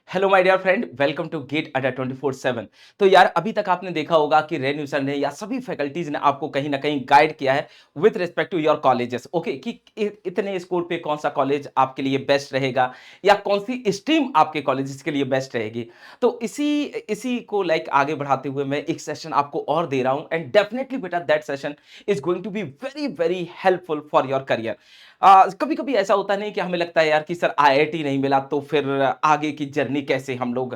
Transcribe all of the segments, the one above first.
Hello my dear friend, welcome to GATE Adda 24/7। तो यार अभी तक आपने देखा होगा कि रेन्यू सर ने या सभी फैकल्टीज ने आपको कहीं ना कहीं गाइड किया है with respect to your colleges. Okay कि इतने स्कोर पे कौन सा कॉलेज आपके लिए बेस्ट रहेगा या कौन सी स्ट्रीम आपके कॉलेजेस के लिए बेस्ट रहेगी। तो इसी इसी को आगे बढ़ाते हुए मैं एक सेशन आपको और दे रहा हूं एंड डेफिनेटली बेटा that session is going to be very very helpful for your career. कभी कभी ऐसा होता नहीं कि हमें लगता है यार कि सर आईआईटी नहीं मिला तो फिर आगे की जर्नी कैसे हम लोग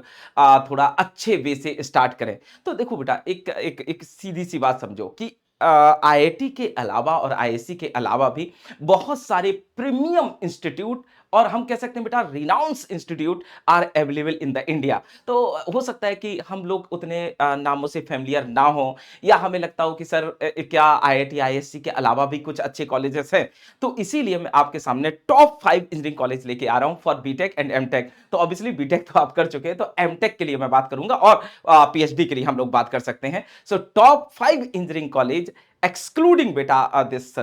थोड़ा अच्छे वे से स्टार्ट करें। तो देखो बेटा, एक एक एक सीधी सी बात समझो कि आईआईटी के अलावा और आईएससी के अलावा भी बहुत सारे प्रीमियम इंस्टीट्यूट और हम कह सकते हैं बेटा renowned institute are available in the India. तो हो सकता है कि हम लोग उतने नामों से फैमिलियर ना हो या हमें लगता हो कि सर क्या आईआईटी आईएससी के अलावा भी कुछ अच्छे कॉलेजेस हैं। तो इसीलिए मैं आपके सामने टॉप 5 इंजीनियरिंग कॉलेज लेके आ रहा हूं फॉर बीटेक एंड एमटेक। तो ऑब्वियसली बीटेक तो आप कर चुके हैं, तो एमटेक के लिए मैं बात करूंगा और पीएचडी के लिए हम लोग बात कर सकते हैं। So top 5 engineering college excluding बेटा this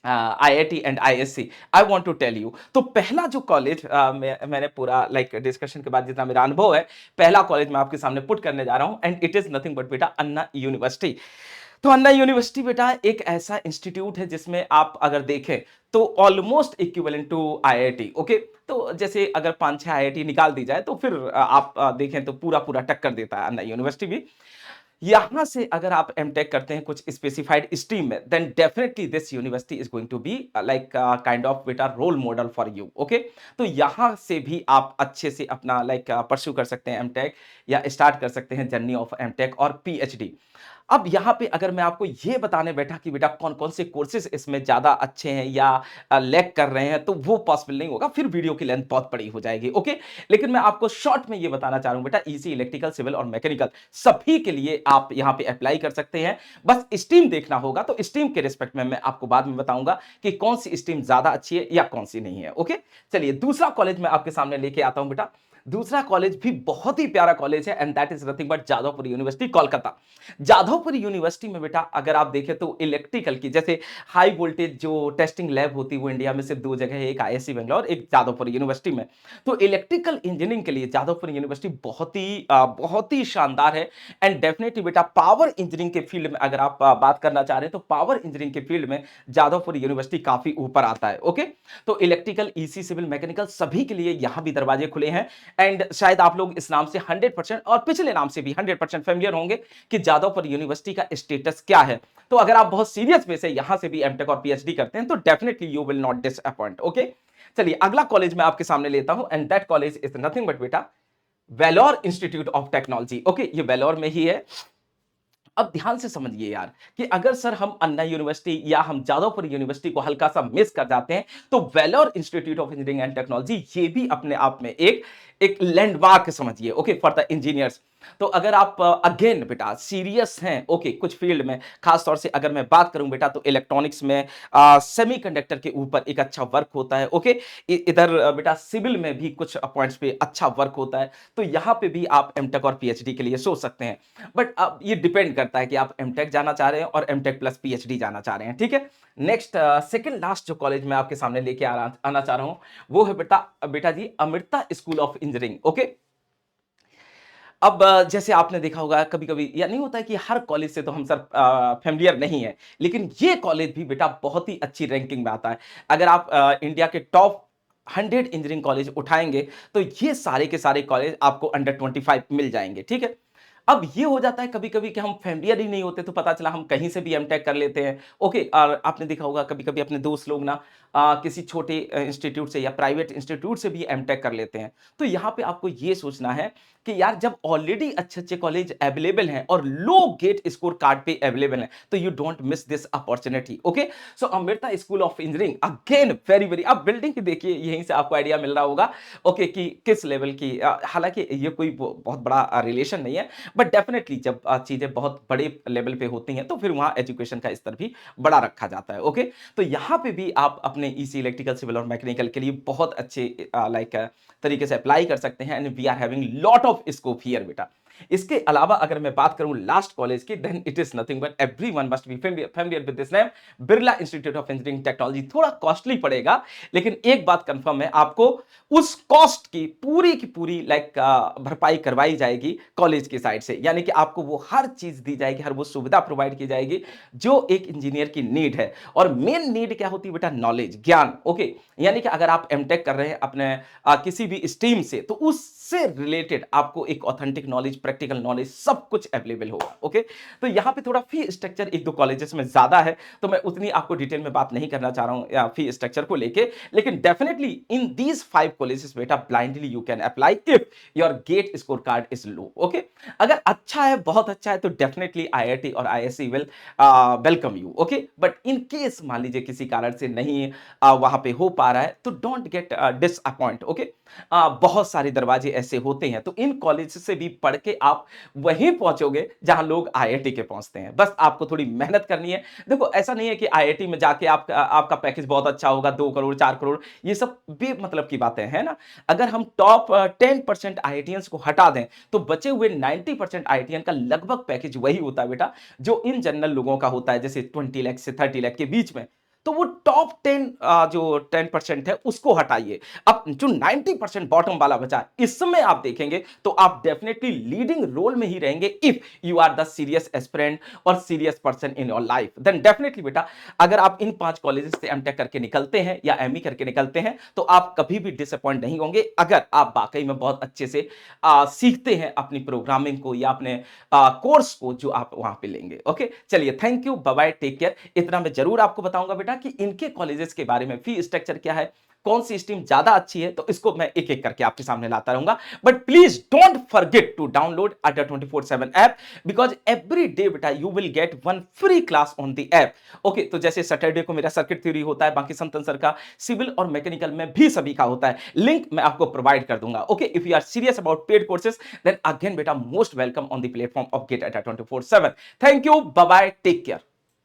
IIT and IISc I want to tell you. तो पहला जो कॉलेज मैंने पूरा डिस्कशन के बाद जितना मेरा अनुभव है, पहला कॉलेज मैं आपके सामने पुट करने जा रहा हूं and it is nothing but बेटा अन्ना यूनिवर्सिटी। तो अन्ना यूनिवर्सिटी बेटा एक ऐसा इंस्टीट्यूट है जिसमें आप अगर देखें तो almost equivalent to IIT. Okay, तो जैसे अगर 5-6 आईआईटी निकाल दी जाए तो फिर आप देखें तो पूरा पूरा टक्कर देता है अन्ना यूनिवर्सिटी भी। यहां से अगर आप एमटेक करते हैं कुछ स्पेसिफाइड स्ट्रीम में, then definitely this university is going to be kind of बेटा role model for you. Okay, तो यहां से भी आप अच्छे से अपना परस्यू कर सकते हैं एमटेक या स्टार्ट कर सकते हैं जर्नी ऑफ एमटेक और पीएचडी। अब यहाँ पे अगर मैं आपको ये बताने बैठा कि बेटा कौन-कौन से कोर्सेज़ इसमें ज़्यादा अच्छे हैं या लैग कर रहे हैं, तो वो पॉसिबल नहीं होगा, फिर वीडियो की लेंथ बहुत बड़ी हो जाएगी, ओके? लेकिन मैं आपको शॉर्ट में ये बताना चाह रहा हूँ बेटा, ईसी, इलेक्ट्रिकल, सिविल और मैकेनिकल सभी के लिए आप यहाँ पे अप्लाई कर सकते हैं। बस स्ट्रीम देखना होगा, तो स्ट्रीम के रिस्पेक्ट में मैं आपको बाद में बताऊँगा कि कौन-सी स्ट्रीम ज़्यादा अच्छी है या कौन-सी नहीं है, ओके? चलिए दूसरा कॉलेज मैं आपके सामने लेके आता हूँ बेटा। दूसरा कॉलेज भी बहुत ही प्यारा कॉलेज है and that is nothing but Jadavpur university, Kolkata. Jadavpur university में बेटा अगर आप देखें तो इलेक्ट्रिकल की जैसे हाई वोल्टेज जो टेस्टिंग लैब होती है वो इंडिया में सिर्फ दो जगह है, एक आईआईसी बेंगलोर, एक जाधवपुर यूनिवर्सिटी में। तो इलेक्ट्रिकल इंजीनियरिंग के लिए जाधवपुर यूनिवर्सिटी बहुत ही शानदार है एंड डेफिनेटली बेटा पावर इंजीनियरिंग के फील्ड में अगर आप बात करना चाह रहे हैं तो पावर इंजीनियरिंग के फील्ड में जाधवपुर यूनिवर्सिटी काफी ऊपर आता है। ओके, तो इलेक्ट्रिकल, ईसी, सिविल, मैकेनिकल सभी के लिए यहां भी दरवाजे खुले हैं एंड शायद आप लोग इस नाम से 100% और पिछले नाम से भी 100% फेमिलियर होंगे कि जादवपुर यूनिवर्सिटी का स्टेटस क्या है। तो अगर आप बहुत सीरियस वे से यहां से भी एमटेक और पीएचडी करते हैं तो definitely you will not disappoint. Okay, चलिए अगला कॉलेज मैं आपके सामने लेता हूं and that college is nothing but बेटा Vellore institute of technology. Okay, ये वेलोर में ही है। अब ध्यान से समझिए यार कि अगर सर हम अन्ना यूनिवर्सिटी या हम जादवपुर यूनिवर्सिटी को हल्का सा मिस कर जाते हैं तो Vellore institute of engineering and technology ये भी अपने आप में एक एक लैंडमार्क समझिए, ओके, फॉर द इंजीनियर्स। तो अगर आप अगेन बेटा सीरियस हैं ओके कुछ फील्ड में, खास तौर से अगर मैं बात करूं बेटा तो इलेक्ट्रॉनिक्स में सेमीकंडक्टर के ऊपर एक अच्छा वर्क होता है। ओके, इधर बेटा सिविल में भी कुछ पॉइंट्स पे अच्छा वर्क होता है, तो यहां पे भी आप एमटेक और पीएचडी के लिए सोच सकते हैं। बट अब ये डिपेंड करता है कि आप एमटेक जाना चाह रहे हैं और एमटेक प्लस पीएचडी जाना चाह रहे हैं, ठीक है। नेक्स्ट सेकंड लास्ट जो कॉलेज मैं आपके सामने लेके आना चाह रहा हूं वो है बेटा बेटा जी Amrita school of engineering. Okay, अब जैसे आपने देखा होगा कभी-कभी या नहीं होता है कि हर कॉलेज से तो हम सर फ़ैमिलियर नहीं है, लेकिन ये कॉलेज भी बेटा बहुत ही अच्छी रैंकिंग में आता है। अगर आप इंडिया के टॉप 100 इंजीनियरिंग कॉलेज उठाएँगे, तो ये सारे के सारे कॉलेज आपको अंडर 25 मिल जाएँगे, ठीक है? अब ये हो जाता है कभी-कभी कि हम फ़ैमिलियर ही नहीं होते, तो पता चला हम कहीं से भी एमटेक कर लेते हैं। ओके, और आपने देखा होगा कभी-कभी अपने दोस्त लोग ना किसी छोटे इंस्टीट्यूट से या प्राइवेट इंस्टीट्यूट से भी एमटेक कर लेते हैं। तो यहाँ पे आपको ये सोचना है कि यार जब ऑलरेडी अच्छे-अच्छे कॉलेज अवेलेबल हैं और लो गेट स्कोर कार्ड पे अवेलेबल हैं, तो you don't miss this opportunity. Okay, so Amrita school of engineering again very very, आप बिल्डिंग ही देखिए, यहीं से आपको आइडिया मिल रहा होगा ओके कि किस लेवल की हालांकि ये कोई बहुत बड़ा रिलेशन नहीं है, बट डेफिनेटली जब चीजें बहुत बड़े लेवल पे होती हैं तो फिर वहां एजुकेशन का स्तर भी बड़ा रखा जाता है। ओके, तो यहाँ पे भी आप अपने ईसी, इलेक्ट्रिकल, सिविल और मैकेनिकल के लिए बहुत अच्छे तरीके से अप्लाई कर सकते हैं and we are having lot of scope here बेटा। इसके अलावा अगर मैं बात करूं लास्ट कॉलेज की, then it is nothing but everyone must be familiar with this name, Birla institute of engineering technology. थोड़ा कॉस्टली पड़ेगा, लेकिन एक बात कंफर्म है, आपको उस कॉस्ट की पूरी भरपाई करवाई जाएगी कॉलेज की साइड से। यानी कि आपको वो हर चीज दी जाएगी, हर वो सुविधा प्रोवाइड की जाएगी जो एक इंजीनियर की नीड है। और मेन नीड क्या होती है बेटा? नॉलेज, ज्ञान। ओके, यानी कि अगर आप एमटेक कर रहे हैं अपने किसी भी स्ट्रीम से, तो उससे रिलेटेड आपको एक ऑथेंटिक नॉलेज, प्रैक्टिकल नॉलेज सब कुछ अवेलेबल होगा। ओके, तो यहां पे थोड़ा फी स्ट्रक्चर एक दो कॉलेजेस में ज्यादा है, तो मैं उतनी आपको डिटेल में बात नहीं करना चाह रहा हूं फी स्ट्रक्चर को लेके। लेकिन डेफिनेटली इन दीज 5 कॉलेजेस बेटा blindly you can apply if your GATE score card is low. Okay, अगर अच्छा है, बहुत अच्छा है, तो डेफिनेटली आईआईटी और ISC will welcome you. Okay, but in case मान लीजिए किसी कारण से नहीं वहां पे हो पा रहा है, तो डोंट गेट डिसअपॉइंट। ओके, बहुत सारे दरवाजे ऐसे होते हैं, तो इन कॉलेज से भी पढ़ के आप वहीं पहुंचोगे जहां लोग आईआईटी के पहुंचते हैं। बस आपको थोड़ी मेहनत करनी है। देखो, ऐसा नहीं है कि आईआईटी में जाके आपका पैकेज बहुत अच्छा होगा, 2 करोड़ 4 करोड़, ये सब भी मतलब की बातें हैं ना। अगर हम टॉप 10% आईआईटियंस को हटा दें, तो बचे हुए 90% आईआईटियन का लगभग पैकेज वही होता है बेटा जो इन जनरल लोगों का होता है, जैसे 20 लाख से 30 लाख के बीच में। तो वो टॉप 10 जो 10% है उसको हटाइए। अब जो 90% बॉटम वाला बचा है, इसमें आप देखेंगे तो आप डेफिनेटली लीडिंग रोल में ही रहेंगे if you are the serious aspirant और serious person in your life. Then definitely बेटा, अगर आप इन 5 कॉलेजेस से एमटेक करके निकलते हैं या एमई करके निकलते हैं, तो आप कभी भी डिसअपॉइंट नहीं होंगे, अगर आप वाकई में बहुत अच्छे से सीखते हैं अपनी प्रोग्रामिंग को या अपने कोर्स को जो आप वहां पे लेंगे। ओके, चलिए, thank you, bye bye, take care. इतना मैं जरूर आपको बताऊंगा बेटा कि इनके कॉलेजेस के बारे में, फी स्ट्रक्चर क्या है, कौन सी स्ट्रीम ज्यादा अच्छी है, तो इसको मैं एक एक करके आपके सामने लाता रहूंगा। But please don't forget to download Adda 24/7 app, because every day बेटा you will get one free class on the app. Okay, तो जैसे सैटरडे को मेरा सर्किट थ्योरी होता है, बाकी संतन सर का सिविल और मैकेनिकल में भी सभी का होता है, लिंक मैं आपको प्रोवाइड कर दूंगा। Okay, if you are serious about paid courses, then again बेटा most welcome on the platform of GATE Adda 24/7। Thank you, bye bye, take care.